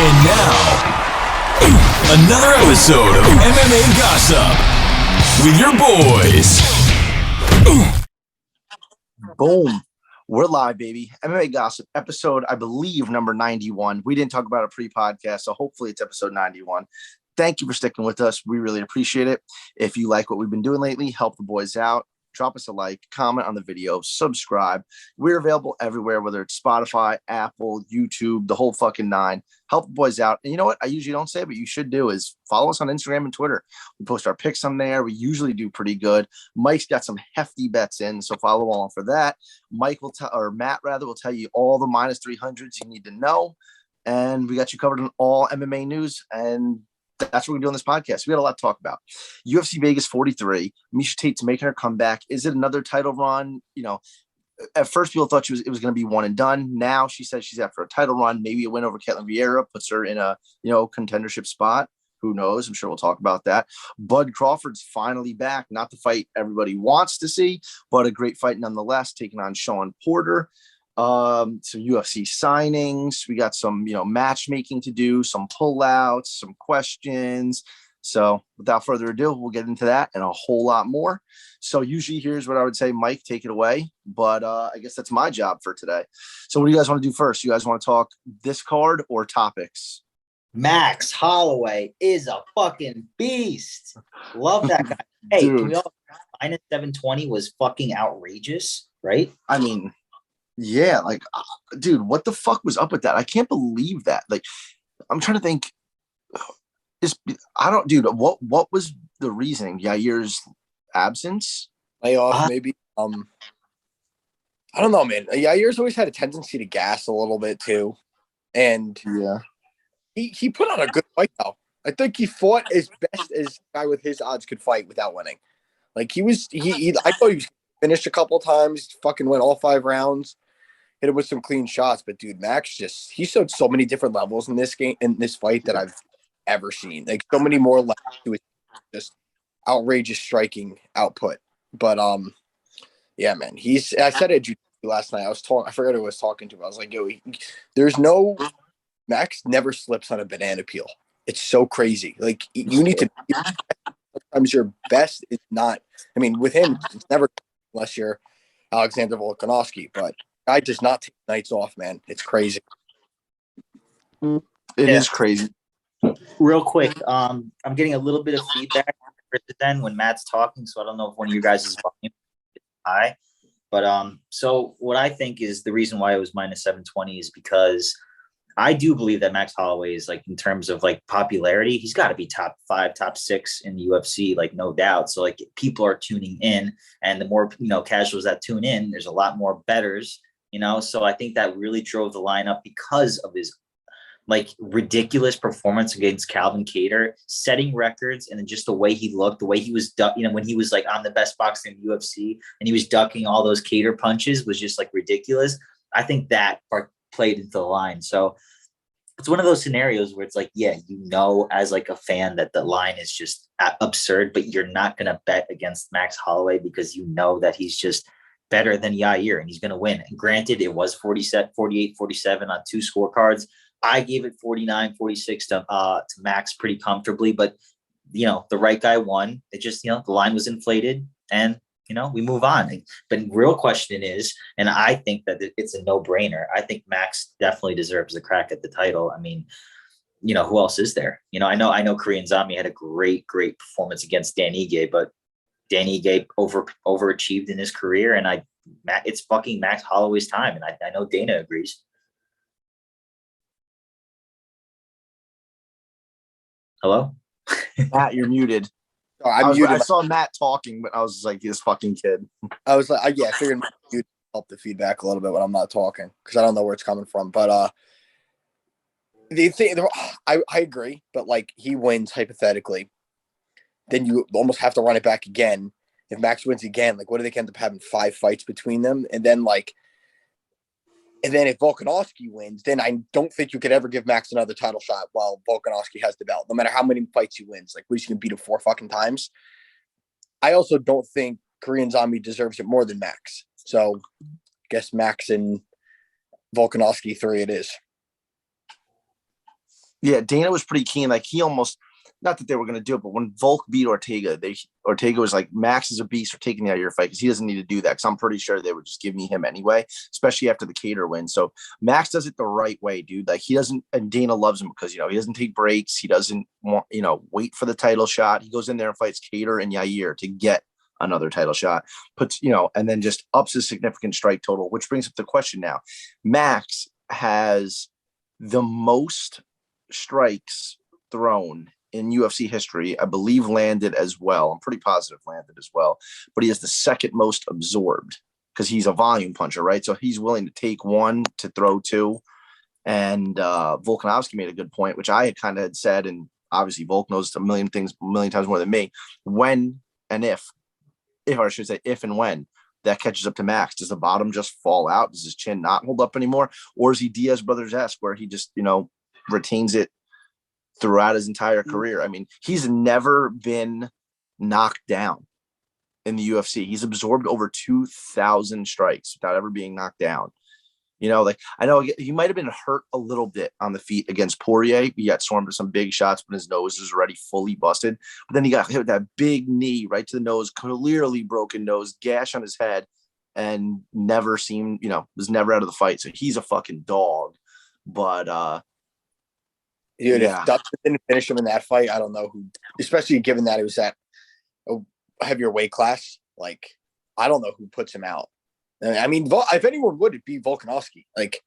And now, another episode of MMA Gossip with your boys. Boom. We're live, baby. MMA Gossip, episode, I believe, number 91. We didn't talk about a pre-podcast, so hopefully it's episode 91. Thank you for sticking with us. We really appreciate it. If you like what we've been doing lately, help the boys out. Drop us a like, comment on the video, subscribe. We're available everywhere, whether it's Spotify, Apple, YouTube, the whole fucking nine. Help the boys out. And you know what? I usually don't say, but you should do is follow us on Instagram and Twitter. We post our picks on there. We usually do pretty good. Mike's got some hefty bets in, so follow along for that. Mike will tell, or Matt rather, will tell you all the minus 300s you need to know. And we got you covered on all MMA news. And that's what we're doing this podcast. We got a lot to talk about. UFC Vegas 43. Miesha Tate's making her comeback. Is it another title run? You know, at first people thought it was going to be one and done. Now she says she's after a title run. Maybe a win over Ketlen Vieira puts her in a, contendership spot. Who knows? I'm sure we'll talk about that. Bud Crawford's finally back. Not the fight everybody wants to see, but a great fight nonetheless, taking on Sean Porter. Some UFC signings. We got some, matchmaking to do, some pullouts, some questions. So without further ado, we'll get into that and a whole lot more. So usually here's what I would say, Mike, take it away. But I guess that's my job for today. So what do you guys want to do first? You guys want to talk this card or topics? Max Holloway is a fucking beast. Love that guy. Hey, Dude. can we all minus 720 was fucking outrageous, right? I mean, yeah, like, dude, what the fuck was up with that? I can't believe that. Like, I'm trying to think. What was the reasoning? Yair's absence? Layoff, maybe. I don't know, man. Yair's always had a tendency to gas a little bit too, and yeah, he put on a good fight though. I think he fought as best as a guy with his odds could fight without winning. Like I thought he was finished a couple of times. Fucking went all 5 rounds. Hit it with some clean shots, but dude, Max he showed so many different levels in this fight that I've ever seen. Like so many more levels to his just outrageous striking output. But yeah, man, I said it last night. I forgot who I was talking to. I was like, Max never slips on a banana peel. It's so crazy. Like you need to. Sometimes your best is not. I mean, with him, it's never unless you're Alexander Volkanovski, but. Guy does not take nights off, man. It's crazy. It is crazy. Real quick, I'm getting a little bit of feedback then when Matt's talking, so I don't know if one of you guys is volume is high. But so what I think is the reason why it was minus 720 is because I do believe that Max Holloway is like in terms of like popularity, he's got to be top 5, top 6 in the UFC, like no doubt. So like people are tuning in, and the more casuals that tune in, there's a lot more bettors. So I think that really drove the lineup because of his like ridiculous performance against Calvin Kattar, setting records, and then just the way he looked, the way he was, when he was like on the best boxing in UFC and he was ducking all those Kattar punches was just like ridiculous. I think that part played into the line. So it's one of those scenarios where it's like, yeah, as like a fan that the line is just absurd, but you're not going to bet against Max Holloway because that he's just better than Yair and he's going to win. And granted, it was 48, 47 on 2 scorecards. I gave it 49, 46 to Max pretty comfortably, but the right guy won. It just, the line was inflated and, we move on. But real question is, and I think that it's a no-brainer. I think Max definitely deserves a crack at the title. I mean, who else is there? I know Korean Zombie had a great performance against Dan Ige, but Dan Ige overachieved in his career, and it's fucking Max Holloway's time, and I know Dana agrees. Hello? Matt, you're muted. Oh, I saw Matt talking, but I was like, this fucking kid. I was like, I figured you'd help the feedback a little bit when I'm not talking because I don't know where it's coming from. But I agree, but like he wins hypothetically, then you almost have to run it back again. If Max wins again, like what do they end up having 5 fights between them? And then if Volkanovski wins, then I don't think you could ever give Max another title shot while Volkanovski has the belt, no matter how many fights he wins. Like, we're just going to beat him 4 fucking times. I also don't think Korean Zombie deserves it more than Max. So, I guess Max and Volkanovski 3 it is. Yeah, Dana was pretty keen. Like he almost, not that they were going to do it, but when Volk beat Ortega, Ortega was like, Max is a beast for taking the out of your fight because he doesn't need to do that. Because I'm pretty sure they would just give me him anyway, especially after the Cater win. So Max does it the right way, dude. Like he doesn't, and Dana loves him because he doesn't take breaks. He doesn't want wait for the title shot. He goes in there and fights Cater and Yair to get another title shot. Puts and then just ups his significant strike total, which brings up the question now. Max has the most strikes thrown in UFC history, I believe landed as well. I'm pretty positive landed as well, but he has the second most absorbed because he's a volume puncher, right? So he's willing to take one to throw two. And Volkanovski made a good point, which I had kind of had said, and obviously Volk knows a million times more than me. When and if I should say if and when that catches up to Max, does the bottom just fall out? Does his chin not hold up anymore? Or is he Diaz Brothers-esque where he just, retains it throughout his entire career? I mean, he's never been knocked down in the UFC. He's absorbed over 2,000 strikes without ever being knocked down. I know he might have been hurt a little bit on the feet against Poirier. He got swarmed with some big shots when his nose was already fully busted. But then he got hit with that big knee right to the nose, clearly broken nose, gash on his head, and never seemed, was never out of the fight. So he's a fucking dog. But dude, yeah. If Dustin didn't finish him in that fight, I don't know who, especially given that it was at a heavier weight class. Like, I don't know who puts him out. I mean, if anyone would, it'd be Volkanovski. Like,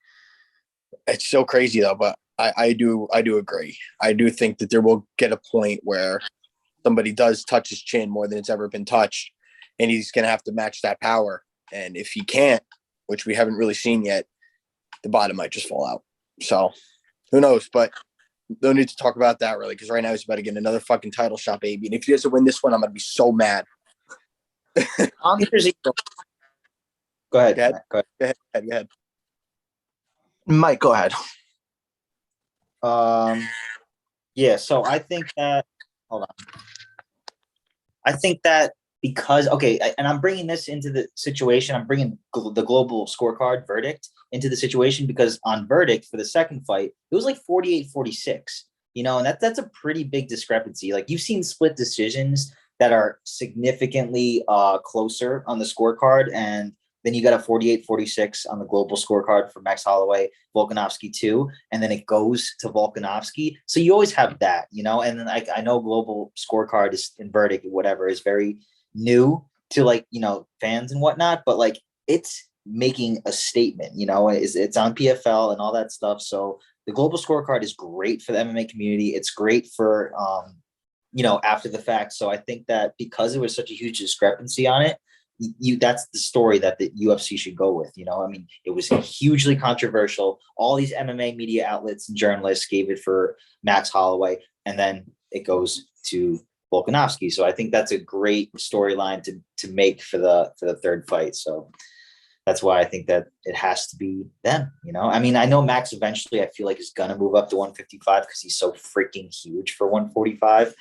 it's so crazy though, but I do agree. I do think that there will get a point where somebody does touch his chin more than it's ever been touched, and he's going to have to match that power. And if he can't, which we haven't really seen yet, the bottom might just fall out. So who knows? But no need to talk about that really, because right now he's about to get another fucking title shot, baby. And if he doesn't win this one, I'm going to be so mad. Go ahead. Go ahead. Mike, go ahead. Yeah, so I think that, hold on. I think that because, and I'm bringing this into the situation, I'm bringing the global scorecard verdict into the situation because on verdict for the second fight, it was like 48-46, and that's a pretty big discrepancy. Like you've seen split decisions that are significantly closer on the scorecard, and then you got a 48-46 on the global scorecard for Max Holloway, Volkanovski 2, and then it goes to Volkanovski. So you always have that, and then I know global scorecard is in verdict, whatever, is very new to fans and whatnot, but like it's making a statement, it's on PFL and all that stuff. So the global scorecard is great for the MMA community. It's great for, after the fact. So I think that because there was such a huge discrepancy on it, that's the story that the UFC should go with. It was hugely controversial. All these MMA media outlets and journalists gave it for Max Holloway, and then it goes to Volkanovski. So I think that's a great storyline to make for the third fight. So that's why I think that it has to be them. I know Max eventually I feel like is gonna move up to 155 because he's so freaking huge for 145.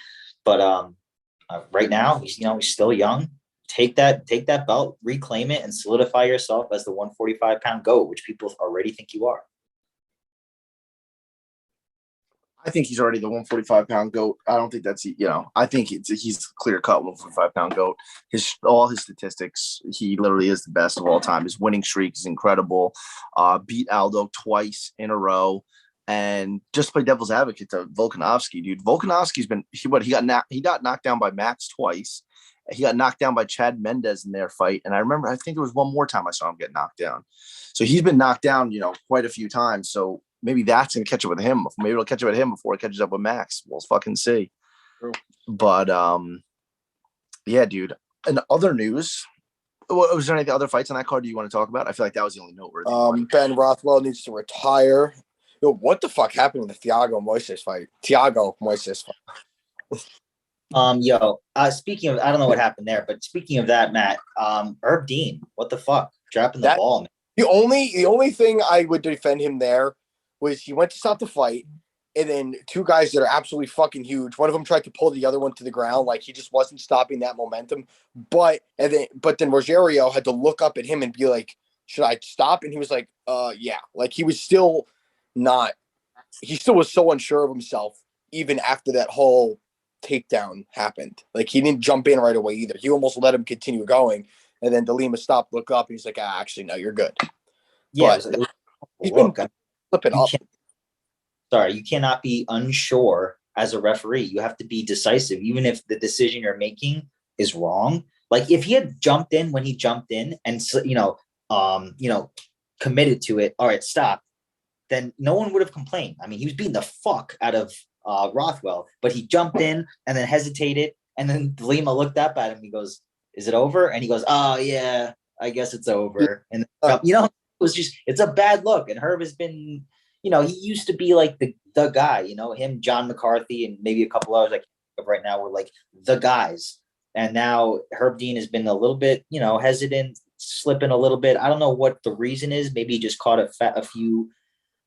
But right now he's still young. Take that belt, reclaim it, and solidify yourself as the 145-pound GOAT, which people already think you are. I think he's already the 145-pound GOAT. I don't think that's, I think he's clear-cut 145-pound GOAT. All his statistics, he literally is the best of all time. His winning streak is incredible. Beat Aldo twice in a row. And just play devil's advocate to Volkanovski, dude. Volkanovski's been, he got knocked down by Max twice. He got knocked down by Chad Mendez in their fight. And I think there was one more time I saw him get knocked down. So he's been knocked down, quite a few times. So maybe that's going to catch up with him. Maybe it'll catch up with him before it catches up with Max. We'll fucking see. True. But, yeah, dude. In other news, was there any other fights on that card you want to talk about? I feel like that was the only noteworthy one. Ben Rothwell needs to retire. Yo, what the fuck happened in the Thiago Moises fight? Speaking of, I don't know what happened there, but speaking of that, Matt, Herb Dean, what the fuck? Dropping the ball, man. The only thing I would defend him there was he went to stop the fight, and then two guys that are absolutely fucking huge. One of them tried to pull the other one to the ground, like he just wasn't stopping that momentum. But then Rogerio had to look up at him and be like, "Should I stop?" And he was like, "Yeah." Like he was still not he still was so unsure of himself even after that whole takedown happened. Like, he didn't jump in right away either. He almost let him continue going. And then DeLima stopped, looked up, and he's like, actually, no, you're good. Yeah, But he's been flipping up. You cannot be unsure as a referee. You have to be decisive, even if the decision you're making is wrong. Like, if he had jumped in when he jumped in and, committed to it, all right, stop, then no one would have complained. I mean, he was beating the fuck out of Rothwell, but he jumped in and then hesitated. And then Lima looked up at him. He goes, is it over? And he goes, oh, yeah, I guess it's over. And, it was just, it's a bad look. And Herb has been, he used to be like the guy, him, John McCarthy, and maybe a couple others like right now were like the guys. And now Herb Dean has been a little bit, hesitant, slipping a little bit. I don't know what the reason is. Maybe he just caught a few,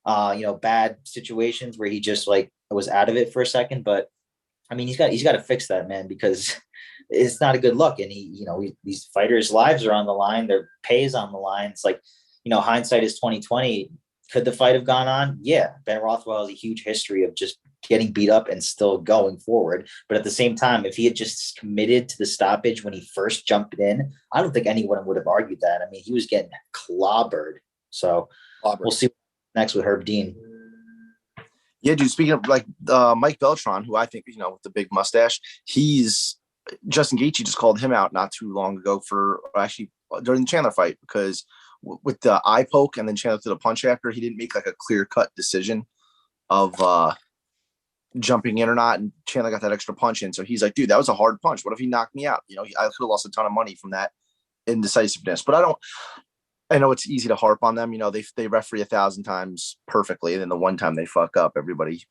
bad situations where he just like was out of it for a second. But I mean, he's got to fix that, man, because it's not a good look. And these fighters' lives are on the line. Their pay is on the line. It's like, hindsight is 2020. Could the fight have gone on? Yeah. Ben Rothwell has a huge history of just getting beat up and still going forward. But at the same time, if he had just committed to the stoppage when he first jumped in, I don't think anyone would have argued that. I mean, he was getting clobbered. So we'll see next with Herb Dean. Yeah, dude, speaking of like Mike Beltran, who I think, with the big mustache, Justin Gaethje just called him out not too long ago during the Chandler fight, because with the eye poke and then Chandler to the punch after, he didn't make like a clear-cut decision of jumping in or not, and Chandler got that extra punch in. So he's like, dude, that was a hard punch. What if he knocked me out? I could have lost a ton of money from that indecisiveness. But I know it's easy to harp on them. They referee 1,000 times perfectly, and then the one time they fuck up, everybody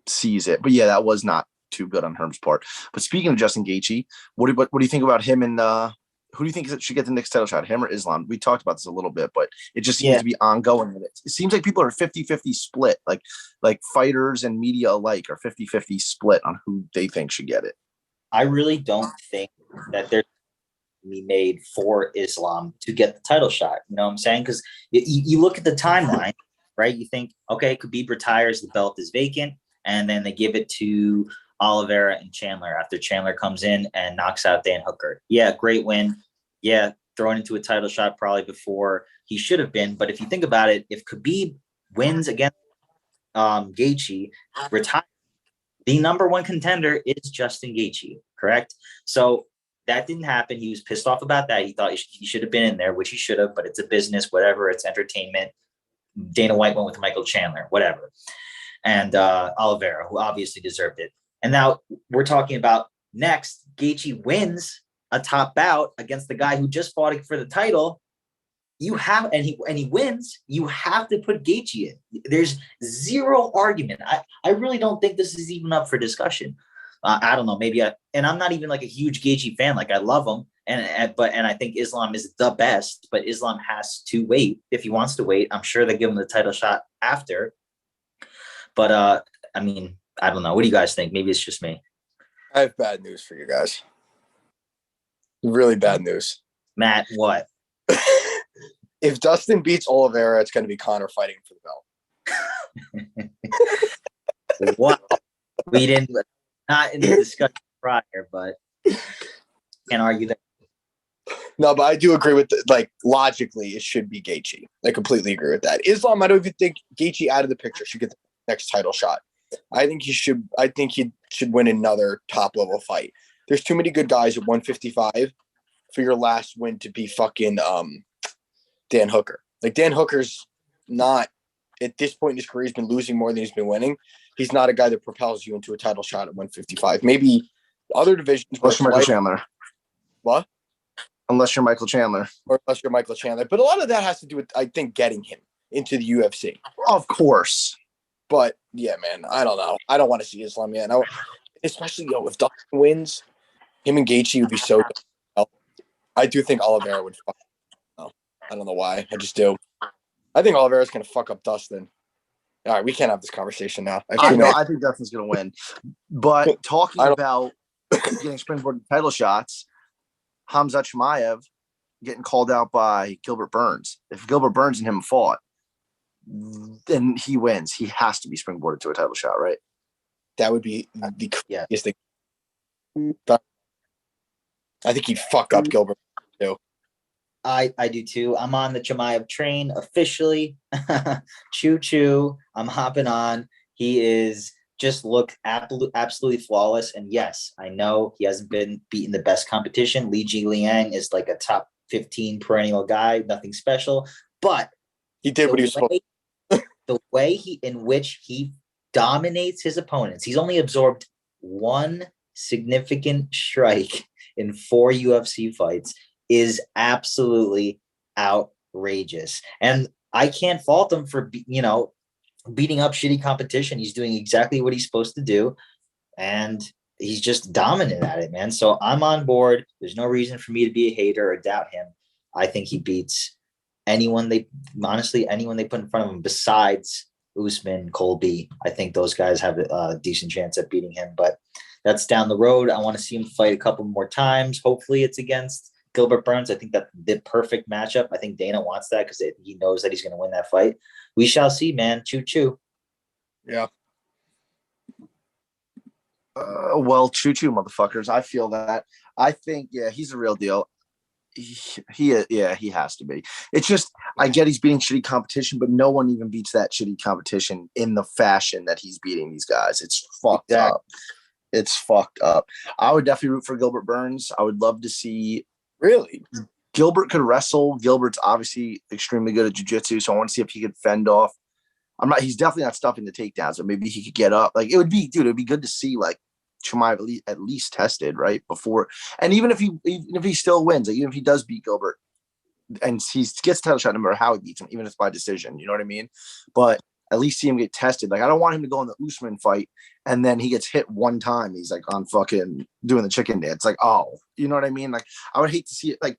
sees it. But yeah, that was not too good on Herm's part. But speaking of Justin Gaethje, what do you think about him, and who do you think should get the next title shot, him or Islam? We talked about this a little bit, but it just seems to be ongoing. It seems like people are 50-50 split, like fighters and media alike are 50-50 split on who they think should get it. I really don't think that there's be made for Islam to get the title shot. You know what I'm saying? Because you look at the timeline, right? You think, okay, Khabib retires, the belt is vacant, and then they give it to Oliveira and Chandler after Chandler comes in and knocks out Dan Hooker. Yeah, great win. Yeah, thrown into a title shot probably before he should have been. But if you think about it, if Khabib wins against Gaethje, retire, the number one contender is Justin Gaethje, correct? So that didn't happen. He was pissed off about that. He thought he should have been in there, which he should have, but it's a business, whatever. It's entertainment. Dana White went with Michael Chandler, whatever. And Oliveira, who obviously deserved it. And now we're talking about next, Gaethje wins a top bout against the guy who just fought for the title. And he wins, you have to put Gaethje in. There's zero argument. I really don't think this is even up for discussion. I don't know, and I'm not even like a huge Gaethje fan. Like, I love him, and I think Islam is the best, but Islam has to wait if he wants to wait. I'm sure they give him the title shot after. But I mean, I don't know. What do you guys think? Maybe it's just me. I have bad news for you guys. Really bad news. Matt, what? If Dustin beats Oliveira, it's going to be Conor fighting for the belt. What? We didn't. Not in the discussion prior, but can't argue that. No, but I do agree with logically, it should be Gaethje. I completely agree with that. Islam, I don't even think Gaethje out of the picture should get the next title shot. I think he should win another top level fight. There's too many good guys at 155 for your last win to be fucking Dan Hooker. Like, Dan Hooker's not, at this point in his career, he's been losing more than he's been winning. He's not a guy that propels you into a title shot at 155. Maybe other divisions. Unless you're Michael Chandler. What? Unless you're Michael Chandler. Or unless you're Michael Chandler. But a lot of that has to do with, I think, getting him into the UFC. Of course. But, yeah, man, I don't know. I don't want to see Islam yet. Especially, if Dustin wins, him and Gaethje would be so good. I do think Oliveira would fuck. I don't know why. I just do. I think Oliveira's going to fuck up Dustin. All right, we can't have this conversation now. I think Dustin's going to win. But talking about getting springboard title shots, Khamzat Chimaev getting called out by Gilbert Burns. If Gilbert Burns and him fought, then he wins. He has to be springboarded to a title shot, right? That would be the craziest thing. I think he'd fuck up Gilbert too. I do too. I'm on the Chimaev train officially. Choo choo. I'm hopping on. He is just looked absolutely flawless. And yes, I know he hasn't been beaten the best competition. Li Ji Liang is like a top 15 perennial guy, nothing special. But he did what he was supposed to. The way in which he dominates his opponents, he's only absorbed one significant strike in 4 UFC fights, is absolutely outrageous. And I can't fault him for, beating up shitty competition. He's doing exactly what he's supposed to do. And he's just dominant at it, man. So I'm on board. There's no reason for me to be a hater or doubt him. I think he beats anyone they put in front of him besides Usman, Colby. I think those guys have a decent chance at beating him, but that's down the road. I want to see him fight a couple more times. Hopefully it's against Gilbert Burns. I think that's the perfect matchup. I think Dana wants that because he knows that he's going to win that fight. We shall see, man. Choo choo. Yeah. Well, choo choo, motherfuckers. I feel that. I think, he's a real deal. He has to be. It's just, I get he's beating shitty competition, but no one even beats that shitty competition in the fashion that he's beating these guys. It's fucked up. It's fucked up. I would definitely root for Gilbert Burns. I would love to see. Really? Gilbert could wrestle. Gilbert's obviously extremely good at jiu-jitsu, so I want to see if he could fend off. He's definitely not stuffing the takedowns, but maybe he could get up. Like, it'd be good to see, like, Chimaev at least tested, right? Before. And even if he still wins, like, even if he does beat Gilbert and he gets title shot no matter how he beats him, even if it's by decision, you know what I mean? But at least see him get tested. Like, I don't want him to go in the Usman fight and then he gets hit one time. He's like on fucking doing the chicken dance. Like, oh, you know what I mean? Like, I would hate to see it. Like,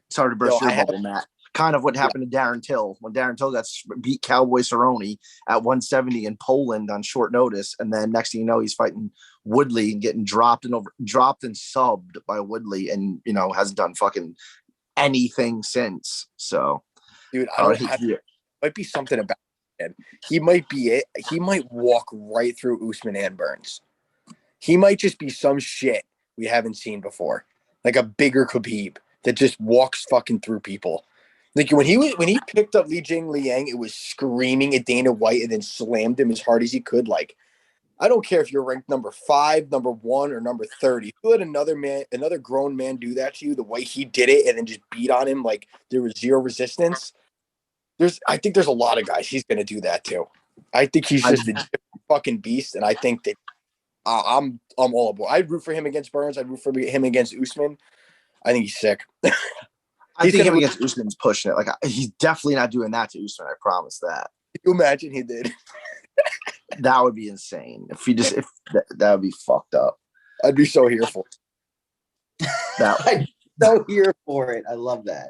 sorry to burst your bubble, Matt. Kind of what happened to Darren Till when Darren Till got beat Cowboy Cerrone at 170 in Poland on short notice. And then next thing you know, he's fighting Woodley and getting dropped and subbed by Woodley and, hasn't done fucking anything since. So, dude, might be something about it. He might be it. He might walk right through Usman and Burns. He might just be some shit we haven't seen before, like a bigger Khabib that just walks fucking through people. Like when he picked up Li Jing Liang, it was screaming at Dana White and then slammed him as hard as he could. Like, I don't care if you're ranked number 5, number 1, or number 30. If you let another grown man do that to you the way he did it and then just beat on him like there was zero resistance. I think there's a lot of guys he's going to do that to. I think he's just a fucking beast, and I think that I'm all aboard. I'd root for him against Burns. I'd root for him against Usman. I think he's sick. I think him against Usman's pushing it. Like, he's definitely not doing that to Usman. I promise that. Can you imagine he did? That would be insane. If that would be fucked up. I'd be so here for it. I'm so here for it. I love that.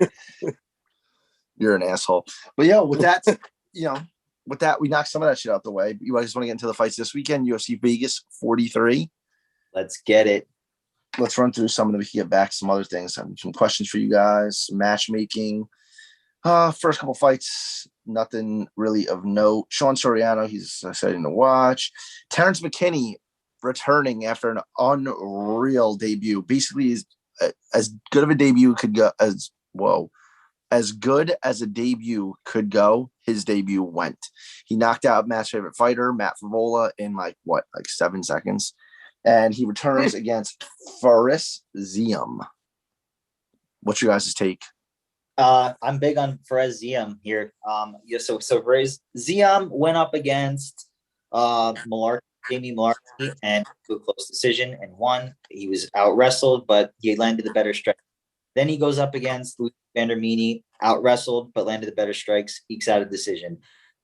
You're an asshole. But with that, we knocked some of that shit out the way. You guys want to get into the fights this weekend? UFC Vegas 43. Let's get it. Let's run through some of them. We can get back to some other things. Some questions for you guys. Matchmaking. First couple fights, nothing really of note. Sean Soriano, he's exciting to watch. Terrence McKinney returning after an unreal debut. Basically, is as good of a debut could go as good as a debut could go. His debut went. He knocked out Matt's favorite fighter, Matt Favola, in like 7 seconds. And he returns against Faris Ziam. What's your guys' take? I'm big on Faris Ziam here. So Faris Ziam went up against Jamie Malarkey and to a close decision and won. He was out wrestled, but he landed the better strike. Then he goes up against Luis Vandermeeny, out wrestled, but landed the better strikes, ekes out a decision.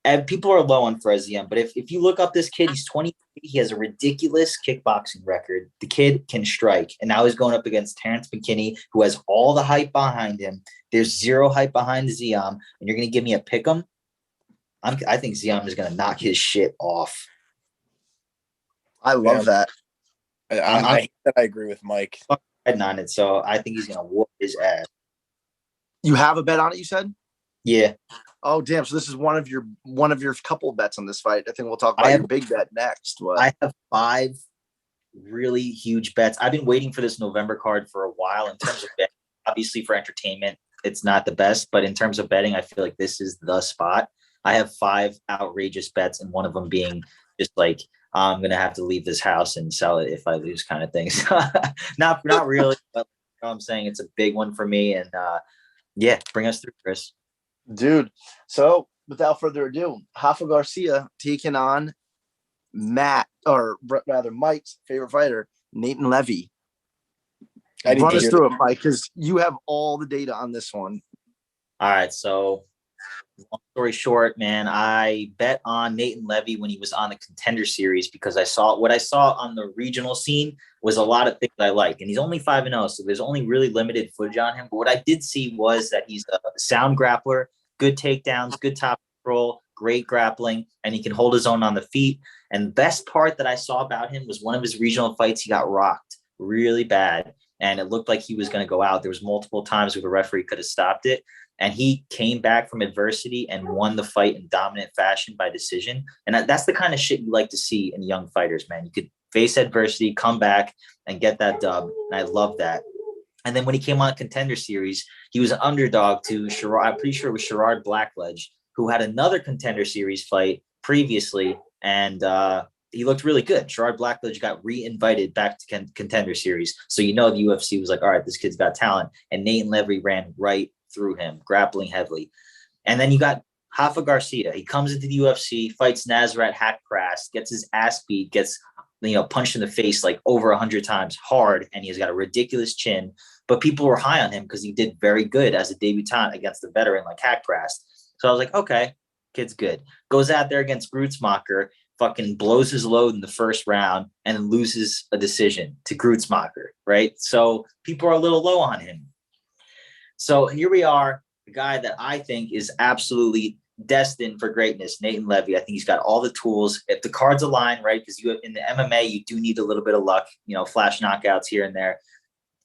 And people are low on Faris Ziam, but if you look up this kid, he's 23. He has a ridiculous kickboxing record. The kid can strike. And now he's going up against Terrence McKinney, who has all the hype behind him. There's zero hype behind Ziam. And you're going to give me a pick 'em? I think Ziam is going to knock his shit off. I love that. I agree with Mike. Heading on it, so I think he's going to whoop his ass. You have a bet on it, you said? Yeah. Oh, damn. So this is one of your couple bets on this fight. I think we'll talk about your big bet next. But I have 5 really huge bets. I've been waiting for this November card for a while. In terms of betting, obviously for entertainment, it's not the best, but in terms of betting, I feel like this is the spot. I have 5 outrageous bets, and one of them being just like, I'm gonna have to leave this house and sell it if I lose, kind of things. Not really, but you know what I'm saying, it's a big one for me. And yeah, bring us through, Chris. dude, so without further ado, Rafa Garcia taking on Mike's favorite fighter, Nathan Levy. Run us through it, Mike, because you have all the data on this one. All right, so long story short, man, I bet on Nathan Levy when he was on the Contender Series because what I saw on the regional scene was a lot of things I liked, and he's only 5-0, so there's only really limited footage on him. But what I did see was that he's a sound grappler, good takedowns, good top control, great grappling, and he can hold his own on the feet. And the best part that I saw about him was one of his regional fights, he got rocked really bad, and it looked like he was going to go out. There was multiple times where the referee could have stopped it. And he came back from adversity and won the fight in dominant fashion by decision. And that's the kind of shit you like to see in young fighters, man. You could face adversity, come back, and get that dub. And I love that. And then when he came on Contender Series, he was an underdog to Sherrod. I'm pretty sure it was Sherrod Blackledge, who had another Contender Series fight previously. And he looked really good. Sherrod Blackledge got re-invited back to Contender Series. So the UFC was like, all right, this kid's got talent. And Nathan Levy ran right through him, grappling heavily. And then you got Rafa Garcia. He comes into the UFC, fights Nasrat Hakparast, gets his ass beat, gets punched in the face like over 100 times hard, and he's got a ridiculous chin. But people were high on him because he did very good as a debutant against a veteran like Hakparast. So I was like, okay, kid's good. Goes out there against Grutzmacher, fucking blows his load in the first round, and then loses a decision to Grutzmacher, right? So people are a little low on him. So here we are, the guy that I think is absolutely destined for greatness, Nathan Levy. I think he's got all the tools. If the cards align, right, because in the MMA, you do need a little bit of luck, flash knockouts here and there.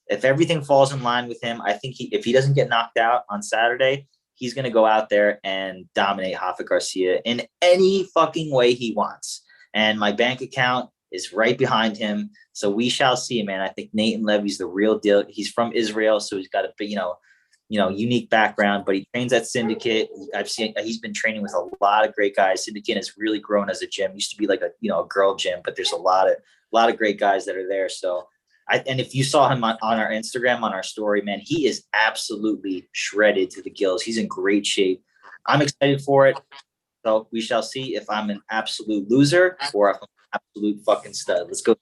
If everything falls in line with him, I think if he doesn't get knocked out on Saturday, he's going to go out there and dominate Rafa Garcia in any fucking way he wants. And my bank account is right behind him. So we shall see, man. I think Nathan Levy's the real deal. He's from Israel, so he's got a big, unique background, but he trains at Syndicate. I've seen he's been training with a lot of great guys. Syndicate has really grown as a gym. It used to be like a girl gym, but there's a lot of great guys that are there. So and if you saw him on our Instagram, on our story, man, he is absolutely shredded to the gills. He's in great shape. I'm excited for it. So we shall see if I'm an absolute loser or if I'm an absolute fucking stud. Let's go.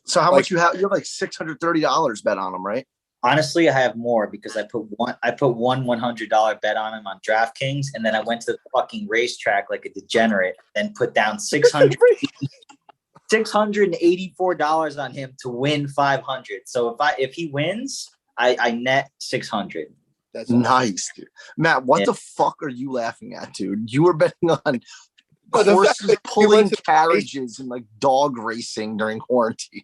So how much you have? You have like $630 bet on him, right? Honestly, I have more because I put one $100 bet on him on DraftKings, and then I went to the fucking racetrack like a degenerate and put down $684 on him to win 500. So if he wins, I net 600. That's nice, dude. Matt, what the fuck are you laughing at, dude? You were betting on horses pulling carriages and like dog racing during quarantine.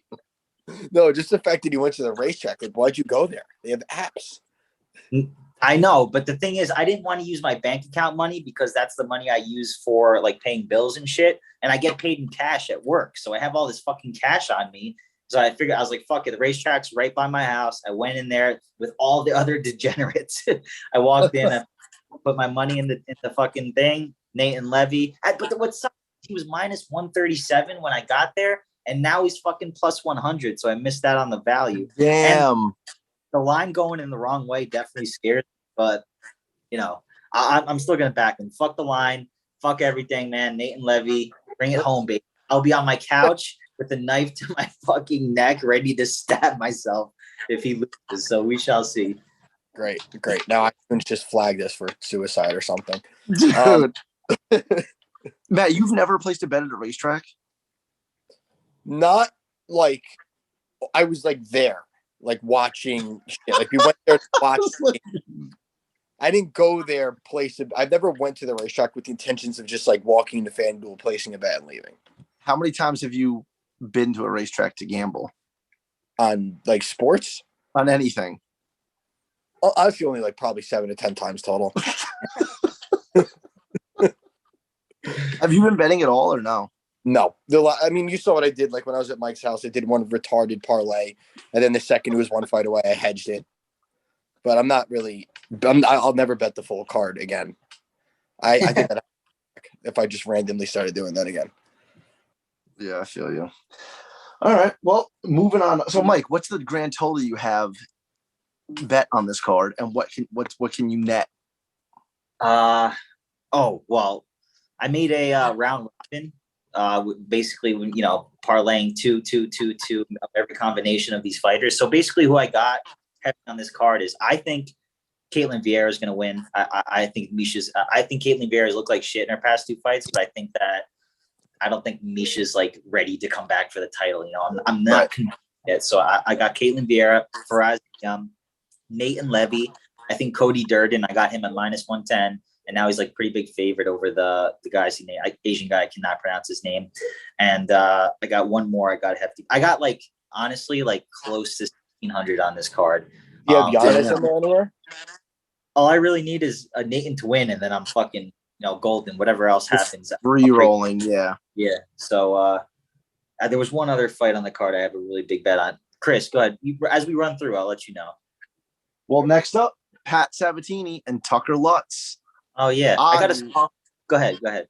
No, just the fact that you went to the racetrack. Like, why'd you go there? They have apps. I know, but the thing is, I didn't want to use my bank account money because that's the money I use for like paying bills and shit. And I get paid in cash at work. So I have all this fucking cash on me. So I figured, I was like, fuck it. The racetrack's right by my house. I went in there with all the other degenerates. I walked in, I put my money in the fucking thing. Nathan Levy. But what sucks, he was minus 137 when I got there. And now he's fucking plus 100. So I missed that on the value. Damn. And the line going in the wrong way definitely scared me. But, I'm still going to back him. Fuck the line. Fuck everything, man. Nathan Levy, bring it home, baby. I'll be on my couch with a knife to my fucking neck, ready to stab myself if he loses. So we shall see. Great. Now I can just flag this for suicide or something. Dude. Matt, you've never placed a bet at a racetrack? Not like I was like there, like watching shit. Like we went there to watch. I didn't go there, I never went to the racetrack with the intentions of just like walking to FanDuel, placing a bet and leaving. How many times have you been to a racetrack to gamble? On like sports? On anything? Honestly, only like probably 7 to 10 times total. Have you been betting at all or no? No. I mean, you saw what I did. Like when I was at Mike's house, I did one retarded parlay, and then the second it was one fight away, I hedged it. But I'm not really. I'll never bet the full card again. I think that if I just randomly started doing that again. Yeah, I feel you. All right. Well, moving on. So, Mike, what's the grand total you have bet on this card, and what can you net? Oh well, I made a round robin. Basically, parlaying two of every combination of these fighters. So basically, who I got on this card is I think Caitlin Vieira is going to win. I think Misha's. I think Caitlin Vieira's looked like shit in her past two fights, but I don't think Misha's like ready to come back for the title. I'm not convinced yet. So I got Caitlin Vieira, Faraz, Nathan Levy. I think Cody Durden. I got him at -110, and now he's like pretty big favorite over the guys he named. Asian guy, I cannot pronounce his name. And I got one more. I got hefty. I got honestly close to 1,600 on this card. Yeah, Giannis in there anywhere? All I really need is a Nathan to win, and then I'm fucking golden. Whatever else happens, Re-rolling, yeah. So there was one other fight on the card I have a really big bet on. Chris, go ahead. As we run through, I'll let you know. Well, next up, Pat Sabatini and Tucker Lutz. Oh yeah, Go ahead.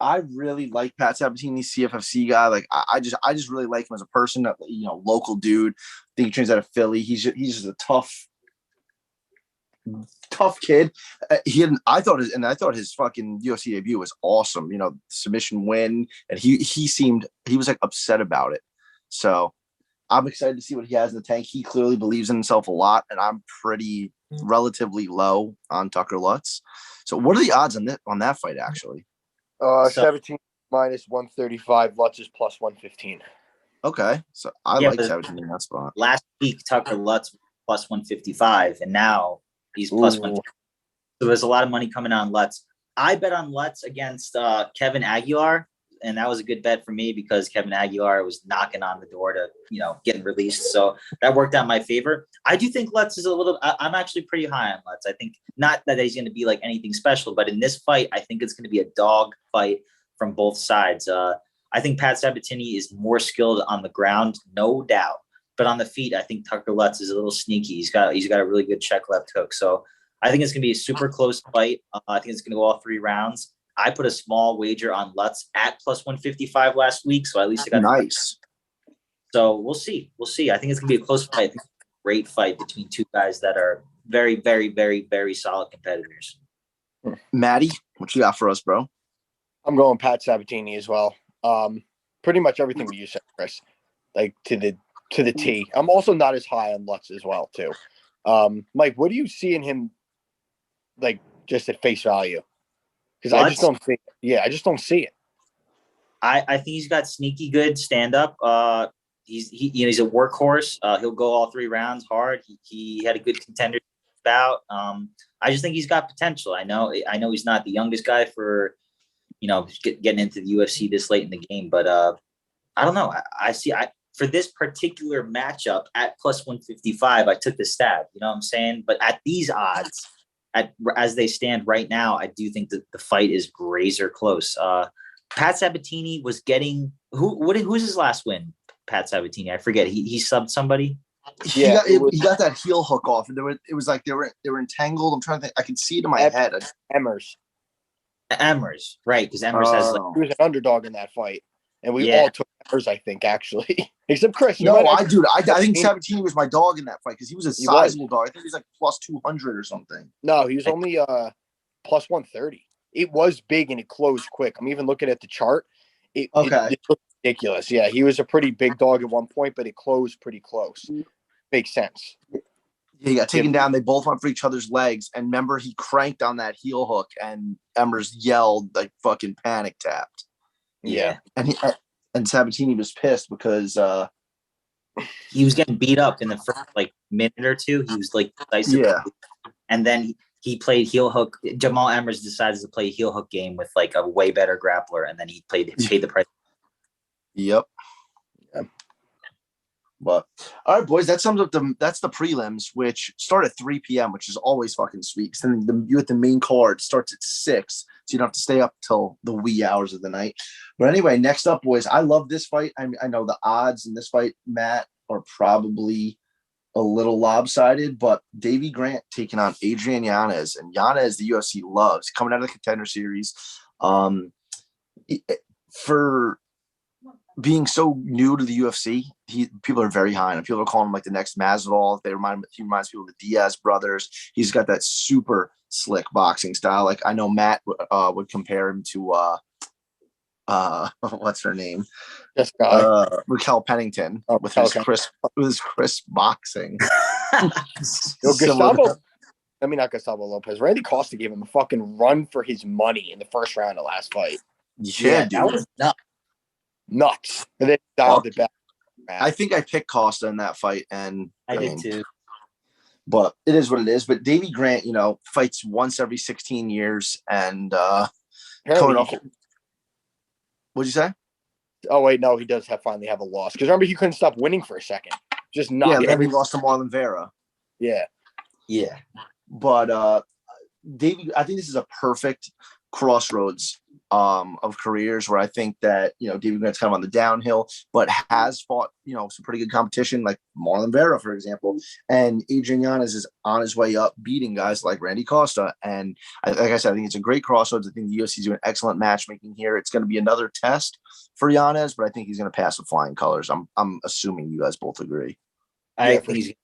I really like Pat Sabatini, CFFC guy. Like I just really like him as a person. Local dude. I think he trains out of Philly. He's just a tough kid. I thought his fucking UFC debut was awesome. Submission win, and he was like upset about it. So I'm excited to see what he has in the tank. He clearly believes in himself a lot, and I'm pretty relatively low on Tucker Lutz. So what are the odds on that fight actually? 17 -135. Lutz is +115. Okay, so I like 17 in that spot. Last week Tucker Lutz was +155, and now he's +150. So there's a lot of money coming on Lutz. I bet on Lutz against Kevin Aguilar, and that was a good bet for me because Kevin Aguilar was knocking on the door to, getting released. So that worked out in my favor. I do think Lutz is I'm actually pretty high on Lutz. I think not that he's going to be like anything special, but in this fight, I think it's going to be a dog fight from both sides. I think Pat Sabatini is more skilled on the ground, no doubt. But on the feet, I think Tucker Lutz is a little sneaky. He's got a really good check left hook. So I think it's going to be a super close fight. I think it's going to go all 3 rounds. I put a small wager on Lutz at +155 last week, so at least I got nice. So we'll see. I think it's going to be a close fight. I think it's a great fight between two guys that are very, very, very, very solid competitors. Matty, what you got for us, bro? I'm going Pat Sabatini as well. Pretty much everything you said, Chris, like to the T. I'm also not as high on Lutz as well, too. Mike, what do you see in him, like just at face value? Because I just don't see it. Yeah, I just don't see it. I think he's got sneaky good stand up. He's a workhorse. He'll go all 3 rounds hard. He had a good contender bout. I just think he's got potential. I know he's not the youngest guy for getting into the UFC this late in the game, but I don't know. I see for this particular matchup at +155, I took the stab. You know what I'm saying? But at these odds, as they stand right now, I do think that the fight is razor close. Pat Sabatini was getting who's his last win? Pat Sabatini, I forget. He subbed somebody. Yeah, he got that heel hook off, and it was like they were entangled. I'm trying to think. I can see it in my head. Emmers, right? Because Emmers has he was an underdog in that fight, and we all took Emmers, I think, actually, except Chris. No, I think Sabatini was my dog in that fight because he was a sizable dog. I think he was like +200 or something. No, he was only +130. It was big and it closed quick. I'm even looking at the chart. It looked ridiculous. Yeah, he was a pretty big dog at one point, but it closed pretty close. Makes sense. Yeah, he got taken down. They both went for each other's legs. And remember, he cranked on that heel hook and Emmers yelled, like fucking panic tapped. Yeah. And Sabatini was pissed because he was getting beat up in the first minute or two. He was decisive. Yeah. And then he played heel hook. Jamal Emmers decided to play a heel hook game with a way better grappler, and then he paid the price. Yep. But all right, boys, that sums up that's the prelims, which start at 3 p.m., which is always fucking sweet. Then you at the main card starts at 6, so you don't have to stay up till the wee hours of the night. But anyway, next up, boys, I love this fight. I know the odds in this fight, Matt, are probably a little lopsided, but Davy Grant taking on Adrian Yanez, and Yanez the UFC loves coming out of the Contender Series. For being so new to the UFC, people are very high on him. People are calling him like the next Masvidal. He reminds people of the Diaz brothers. He's got that super slick boxing style. Like I know Matt would compare him to what's her name? This guy, Raquel Pennington, with his crisp boxing. Gustavo. I mean, not Gustavo Lopez. Randy Costa gave him a fucking run for his money in the first round of last fight. Yeah, dude. That was Nuts. And then dialed it back. I think I picked Costa in that fight, and I did too. But it is what it is. But Davy Grant, fights once every 16 years, and coming off. What'd you say? Oh wait, no, he does finally have a loss. Because remember, he couldn't stop winning for a second. Just not. Yeah, he lost to Marlon Vera. Yeah. But Davy, I think this is a perfect crossroads of careers where I think that Davy Grant's kind of on the downhill, but has fought some pretty good competition like Marlon Vera, for example, and Adrian Yanez is on his way up, beating guys like Randy Costa. And like I said, I think it's a great crossroads. I think the UFC is doing excellent matchmaking here. It's going to be another test for Yanez, but I think he's going to pass with flying colors. I'm assuming you guys both agree. I think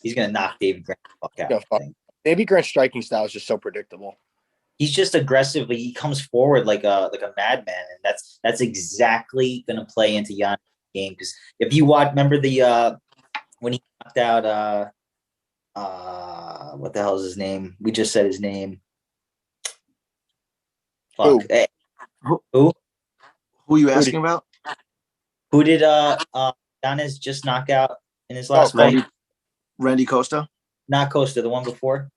he's going to knock Davy Grant the fuck out. Davy Grant's striking style is just so predictable. He's just aggressively. He comes forward like a madman, and that's exactly going to play into Yanez's game. Because if you remember the when he knocked out what the hell is his name? We just said his name. Fuck. Who? Who are you asking about? Who did Yanez just knock out in his last fight? Randy Costa? Not Costa, the one before.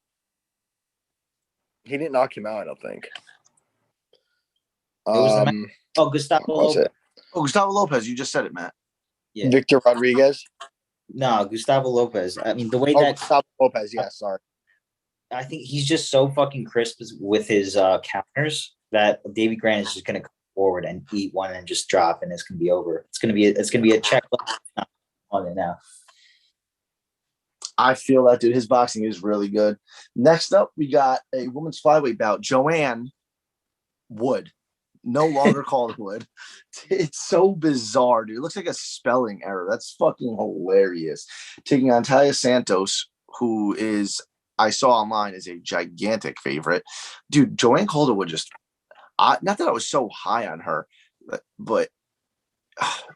He didn't knock him out, I don't think. Gustavo Lopez. Gustavo Lopez. You just said it, Matt. Yeah. Victor Rodriguez. No, Gustavo Lopez. I mean, the way that Gustavo Lopez. Yeah, sorry. I think he's just so fucking crisp with his counters that Davy Grant is just going to come forward and eat one and just drop, and it's going to be over. It's going to be a check on it now. I feel that, dude. His boxing is really good. Next up, we got a women's flyweight bout. Joanna Wood, no longer called Wood. It's so bizarre, dude. It looks like a spelling error. That's fucking hilarious. Taking on Talia Santos, who I saw online is a gigantic favorite. Dude, Joanna Calderwood just, not that I was so high on her, but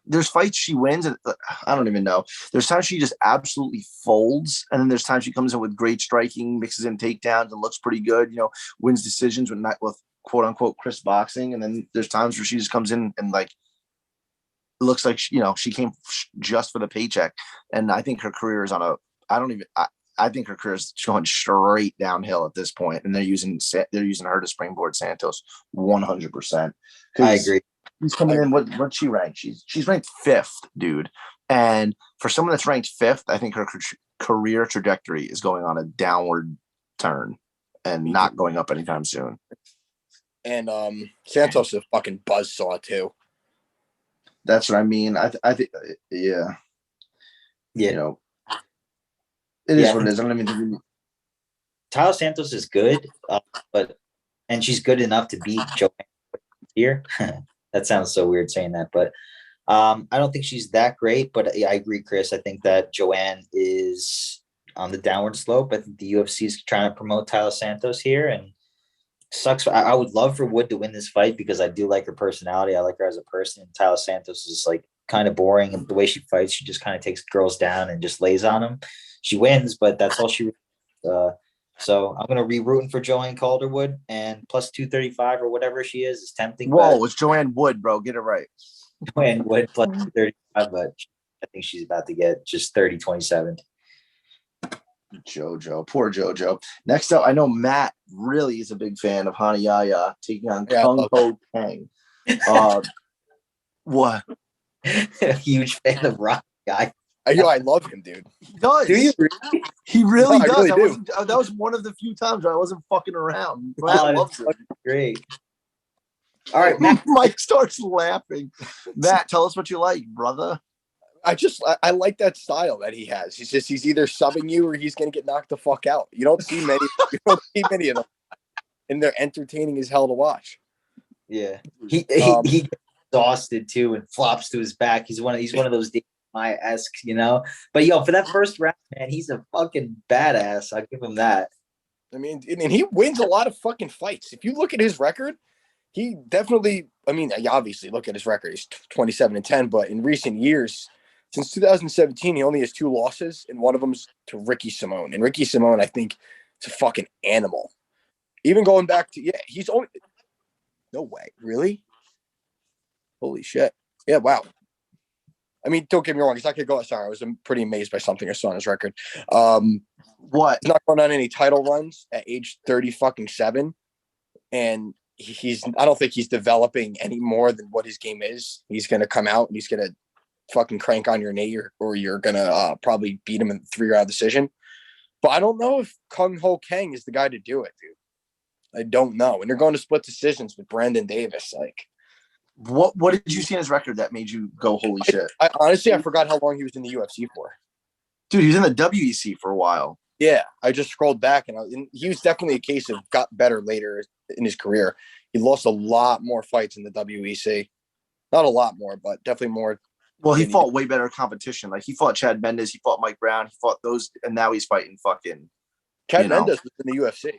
there's fights she wins, and I don't even know. There's times she just absolutely folds, and then there's times she comes in with great striking, mixes in takedowns, and looks pretty good. Wins decisions with quote unquote crisp boxing, and then there's times where she just comes in and like it looks like she came just for the paycheck. And I think her career is I think her career is going straight downhill at this point, and they're using her to springboard Santos 100%. I agree. He's coming in. What's she ranked? She's ranked 5th, dude. And for someone that's ranked 5th, I think her career trajectory is going on a downward turn and not going up anytime soon. And Santos is a fucking buzzsaw too. That's what I mean. I think, yeah. It is what it is. I don't even think. Tyler Santos is good, and she's good enough to beat Joanna here. That sounds so weird saying that, but I don't think she's that great. But I agree, Chris. I think that Joanna is on the downward slope. I think the UFC is trying to promote Tyler Santos here, and sucks. I would love for Wood to win this fight because I do like her personality. I like her as a person. Tyler Santos is like kind of boring, and the way she fights, she just kind of takes girls down and just lays on them. She wins, but that's all she. So I'm gonna be rooting for Joanna Calderwood, and plus 235 or whatever she is tempting. Whoa, it's Joanna Wood, bro. Get it right. Joanna Wood plus 235, but I think she's about to get just 30-27. JoJo, poor JoJo. Next up, I know Matt really is a big fan of Hanayaya taking on Kung Ho Kang. What? A huge fan of Rock Guy. I love him, dude. He does. Do you? He really No, I does. really do. That was one of the few times where I wasn't fucking around. Matt Oh, loves him. great. All right, Matt. Mike starts laughing. Matt, tell us what you like, brother. I like that style that he has. He's either subbing you or he's gonna get knocked the fuck out. You don't see many of them. And they're entertaining as hell to watch. Yeah. He gets exhausted too and flops to his back. He's one of those my-esque, But for that first round, man, he's a fucking badass. I'll give him that. I mean, and he wins a lot of fucking fights. If you look at his record, he definitely, you obviously look at his record, he's 27-10, but in recent years, since 2017, he only has 2 losses, and one of them's to Ricky Simone. And Ricky Simone, I think, is a fucking animal. Even going back to, he's only, no way, really? Holy shit. Yeah, wow. I mean, don't get me wrong, he's not going to go, sorry, I was pretty amazed by something I saw on his record. What? He's not going on any title runs at age 30-7, and I don't think he's developing any more than what his game is. He's going to come out and he's going to fucking crank on your knee or you're going to probably beat him in the 3-round decision. But I don't know if Kung Ho Kang is the guy to do it, dude. I don't know. And they're going to split decisions with Brandon Davis. Like, what did you see in his record that made you go, holy shit? I honestly forgot how long he was in the UFC for. Dude, he was in the WEC for a while. Yeah, I just scrolled back and he was definitely a case of got better later in his career. He lost a lot more fights in the WEC. Not a lot more, but definitely more. Well, he fought way better competition. Like, he fought Chad Mendes, he fought Mike Brown, he fought those, and now he's fighting fucking. Chad Mendes was in the UFC.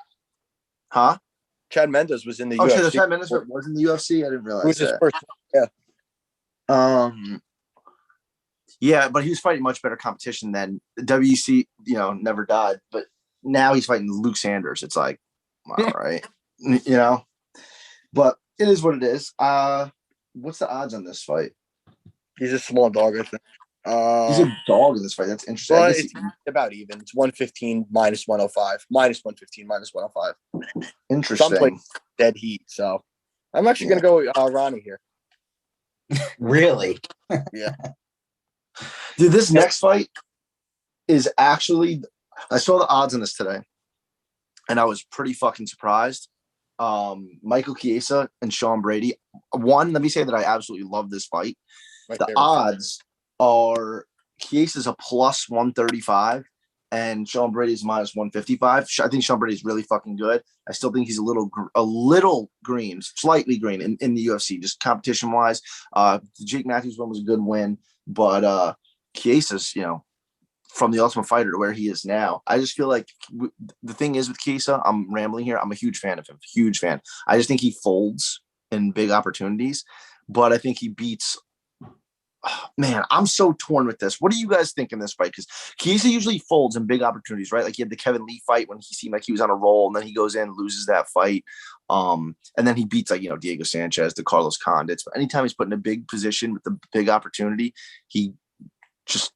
Huh? Chad Mendes was in the UFC. UFC. Oh, Chad Mendes was in the UFC? I didn't realize it was his that. first, yeah. Yeah, but he was fighting much better competition than the WEC, never died. But now he's fighting Luke Sanders. It's like, all right. But it is what it is. What's the odds on this fight? He's a small dog, I think. He's a dog in this fight. That's interesting. Well, it's about even. It's 115 minus 105. Minus 115 minus 105. Interesting. Some place dead heat. So I'm actually going to go Ronnie here. Really? Yeah. Dude, this next fight is actually, I saw the odds on this today, and I was pretty fucking surprised. Michael Chiesa and Sean Brady. One, let me say that I absolutely love this fight. The odds are Chiesa's a plus 135 and Sean Brady's minus 155. I think Sean Brady's really fucking good. I still think he's a little green, slightly green in the UFC, just competition wise. The Jake Matthews one was a good win, but Chiesa's, from the Ultimate Fighter to where he is now. I just feel like the thing is with Chiesa, I'm rambling here. I'm a huge fan of him. Huge fan. I just think he folds in big opportunities, but I think he beats. Oh, man, I'm so torn with this. What do you guys think in this fight? Because Chiesa usually folds in big opportunities, right? Like he had the Kevin Lee fight when he seemed like he was on a roll, and then he goes in, loses that fight. And then he beats Diego Sanchez, the Carlos Condits. But anytime he's put in a big position with the big opportunity, he just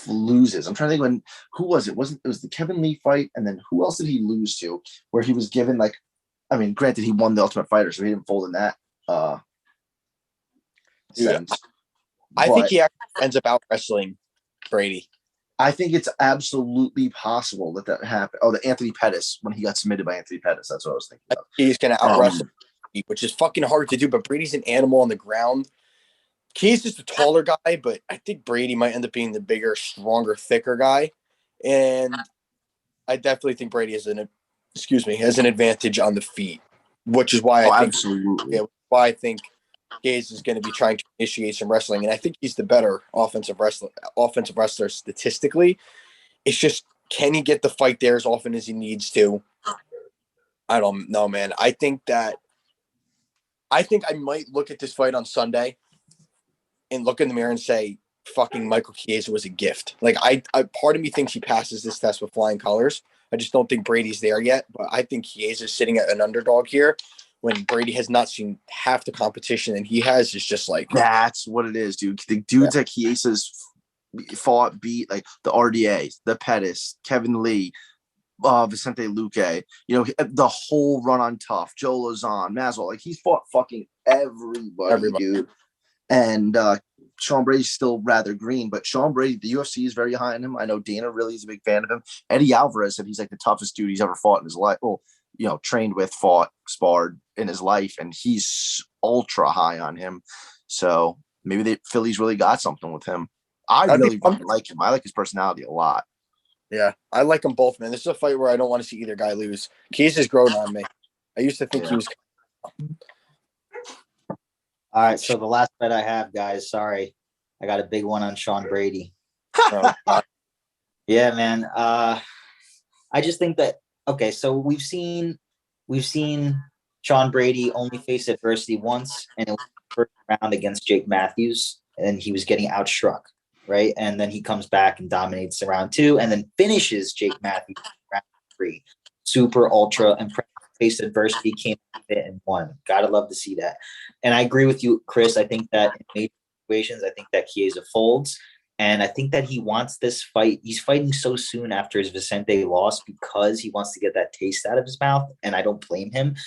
loses. I'm trying to think who was it? It was the Kevin Lee fight, and then who else did he lose to? Where he was given granted he won the Ultimate Fighter, so he didn't fold in that sense. I think he actually ends up out wrestling Brady. I think it's absolutely possible that happened. Oh, the Anthony Pettis, when he got submitted by Anthony Pettis. That's what I was thinking of. He's going to out wrestle, which is fucking hard to do, but Brady's an animal on the ground. He's just a taller guy, but I think Brady might end up being the bigger, stronger, thicker guy. And I definitely think Brady has an advantage on the feet, which is why I think Chiesa is going to be trying to initiate some wrestling, and I think he's the better offensive wrestler statistically. It's just, can he get the fight there as often as he needs to? I don't know, man. I think I might look at this fight on Sunday and look in the mirror and say, fucking Michael Chiesa was a gift. Like, I part of me thinks he passes this test with flying colors. I just don't think Brady's there yet, but I think Chiesa is sitting at an underdog here, when Brady has not seen half the competition and he has. Is just like, that's what it is, dude. The dudes that Chiesa's beat, like the RDA, the Pettis, Kevin Lee, Vicente Luque, the whole run on Tough, Joe Lozon, Masvidal, like he's fought fucking everybody. Dude. And Sean Brady's still rather green, but Sean Brady, the UFC is very high on him. I know Dana really is a big fan of him. Eddie Alvarez said he's like the toughest dude he's ever fought in his life. Well, trained with, fought, sparred in his life, and he's ultra high on him. So maybe Philly's really got something with him. I really like him. I like his personality a lot. Yeah, I like them both, man. This is a fight where I don't want to see either guy lose. Chiesa's grown on me. I used to think he was. All right, so the last bet I have, guys. Sorry, I got a big one on Sean Brady. Yeah, man. I just think that so we've seen Sean Brady only face adversity once, and it was the first round against Jake Matthews, and he was getting outstruck, right? And then he comes back and dominates round 2, and then finishes Jake Matthews round 3. Super ultra impressive. Faced adversity, came in and won. Gotta love to see that. And I agree with you, Chris. I think that in major situations, I think that Chiesa folds. And I think that he wants this fight. He's fighting so soon after his Vicente loss because he wants to get that taste out of his mouth. And I don't blame him.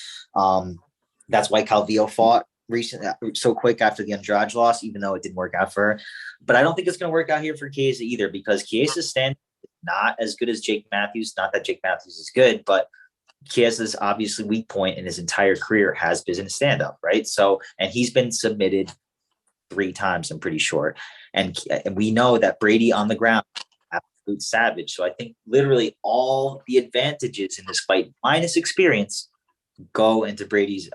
That's why Calvillo fought recently so quick after the Andrade loss, even though it didn't work out for her. But I don't think it's going to work out here for Chiesa either, because Chiesa's stand is not as good as Jake Matthews. Not that Jake Matthews is good, but Chiesa's obviously weak point in his entire career has been in stand-up, right? So, and he's been submitted 3 times, I'm pretty sure. And we know that Brady on the ground, absolute savage. So I think literally all the advantages in this fight, minus experience, go into Brady's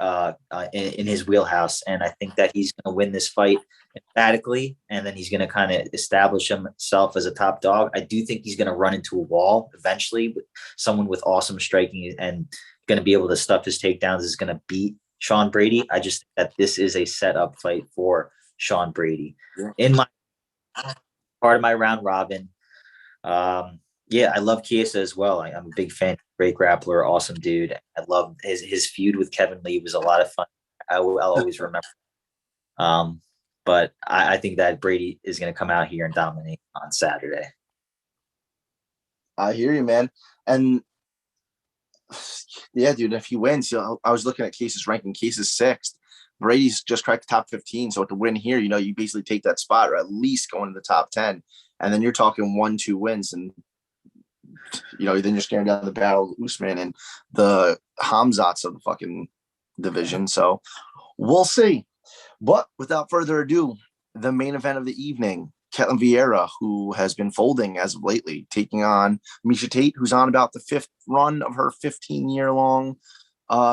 in his wheelhouse. And I think that he's going to win this fight emphatically, and then he's going to kind of establish himself as a top dog. I do think he's going to run into a wall eventually, with someone with awesome striking and going to be able to stuff his takedowns is going to beat Sean Brady. I just think that this is a setup fight for Sean Brady. Yeah. In my part of my round robin, I love Chiesa as well. I'm a big fan. Great grappler, awesome dude. I love his feud with Kevin Lee was a lot of fun. I'll always remember. But I think that Brady is going to come out here and dominate on Saturday. I hear you, man. And yeah, dude, if he wins, I was looking at Chiesa's ranking. Chiesa's 6th. Brady's just cracked the top 15. So with the win here, you basically take that spot, or at least go into the top 10. And then you're talking 1-2 wins. And, then you're staring down the battle of Usman and the Hamzats of the fucking division. So we'll see. But without further ado, the main event of the evening, Ketlen Vieira, who has been folding as of lately, taking on Miesha Tate, who's on about the 5th run of her 15-year-long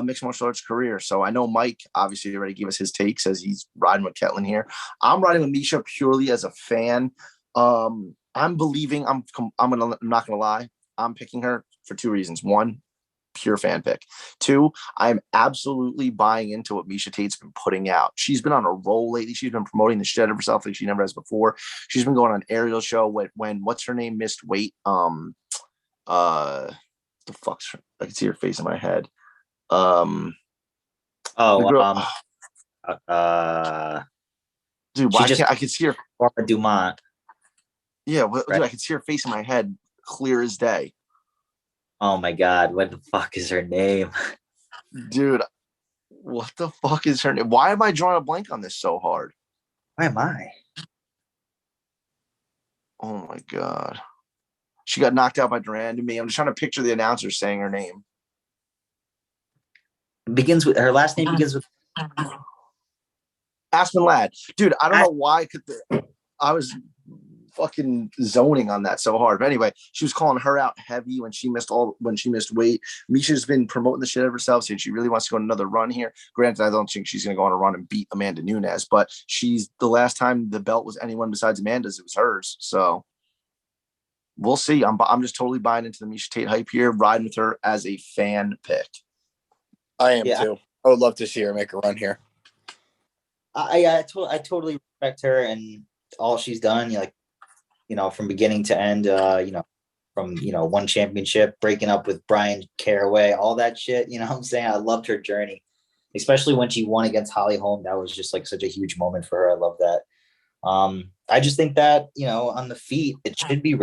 mixed martial arts career. So I know Mike obviously already gave us his take, says he's riding with Ketlen here. I'm riding with Miesha purely as a fan. I'm not gonna lie. I'm picking her for 2 reasons. 1, pure fan pick. 2, I'm absolutely buying into what Miesha Tate's been putting out. She's been on a roll lately. She's been promoting the shit out of herself like she never has before. She's been going on an aerial show when what's her name missed weight. The fuck's her? I can see her face in my head. Dude, I can see her. Dumont. Yeah, right. Dude, I can see her face in my head clear as day. Oh my God, what the fuck is her name? Dude, what the fuck is her name? Why am I drawing a blank on this so hard? Why am I? Oh my God. She got knocked out by Duran to me. I'm just trying to picture the announcer saying her name. Her last name begins with Aspen Ladd. Dude, I don't know why I was fucking zoning on that so hard. But anyway, she was calling her out heavy when she missed weight. Misha's been promoting the shit out of herself, saying she really wants to go on another run here. Granted, I don't think she's going to go on a run and beat Amanda Nunes, but the last time the belt was anyone besides Amanda's, it was hers. So we'll see. I'm just totally buying into the Miesha Tate hype here, riding with her as a fan pick. I am too. I would love to see her make a run here. I totally respect her and all she's done. From beginning to end, from one championship, breaking up with Brian Caraway, all that shit. You know what I'm saying? I loved her journey, especially when she won against Holly Holm. That was just like such a huge moment for her. I love that. I just think that on the feet it should be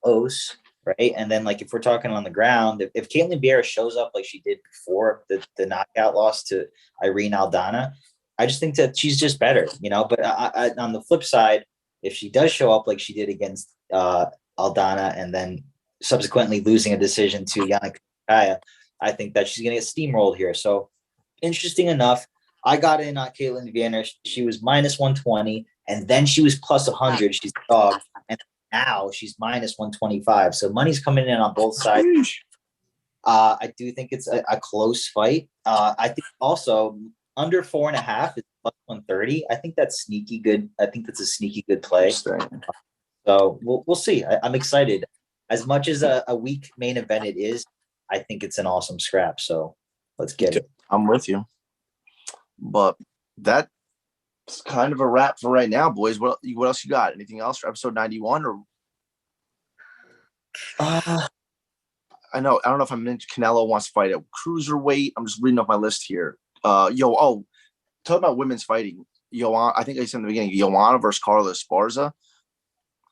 close, right? And then if we're talking on the ground, if Ketlen Vieira shows up like she did before the knockout loss to Irene Aldana, I just think that she's just better, But on the flip side, if she does show up like she did against Aldana and then subsequently losing a decision to Yana Kaya, I think that she's going to get steamrolled here. So interesting enough, I got in on Caitlin Vienna. She was minus 120, and then she was plus 100. She's a dog. And now she's minus 125. So money's coming in on both sides. I do think it's a close fight. I think also under 4.5 is plus 130. I think that's sneaky good. I think that's a sneaky good play. So we'll see. I'm excited. As much as a weak main event it is, I think it's an awesome scrap. So let's get it. I'm with you. But that's kind of a wrap for right now, boys. What else you got? Anything else for episode 91? Or I don't know if I mentioned Canelo wants to fight at cruiserweight. I'm just reading off my list here. Talking about women's fighting. Joanna, I think I said in the beginning, Joanna versus Carlos Esparza.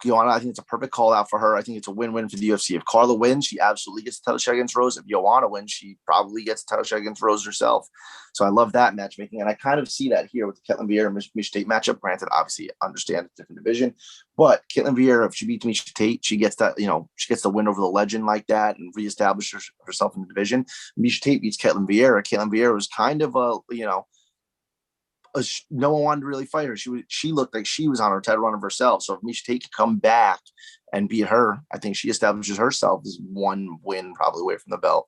Joanna, I think it's a perfect call out for her. I think it's a win-win for the UFC. If Carla wins, she absolutely gets the title shot against Rose. If Joanna wins, she probably gets the title shot against Rose herself. So I love that matchmaking. And I kind of see that here with the Ketlen Vieira and Miesha Tate matchup. Granted, obviously, I understand it's a different division. But Ketlen Vieira, if she beats Miesha Tate, she gets that, she gets the win over the legend like that and reestablishes herself in the division. Miesha Tate beats Ketlen Vieira. Ketlen Vieira was kind of no one wanted to really fight her. She looked like she was on her title run of herself. So if Miesha Tate could come back and beat her, I think she establishes herself as one win probably away from the belt.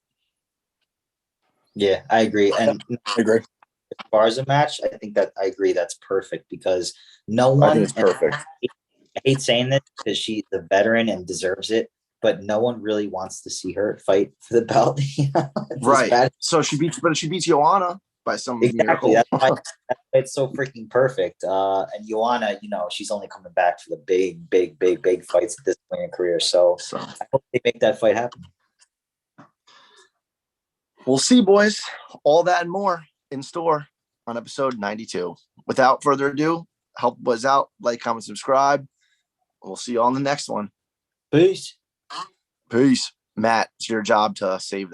Yeah, I agree. And I agree. As far as a match, I think that I agree that's perfect because no one. I think it's perfect. I hate saying this because she's a veteran and deserves it, but no one really wants to see her fight for the belt. Right. Bad. So she beats Joanna by some miracle. That's why it's so freaking perfect. And Joanna, she's only coming back for the big fights at this point in her career. So I hope they make that fight happen. We'll see, boys. All that and more in store on episode 92. Without further ado, help us out. Like, comment, subscribe. We'll see you on the next one. Peace. Matt, it's your job to save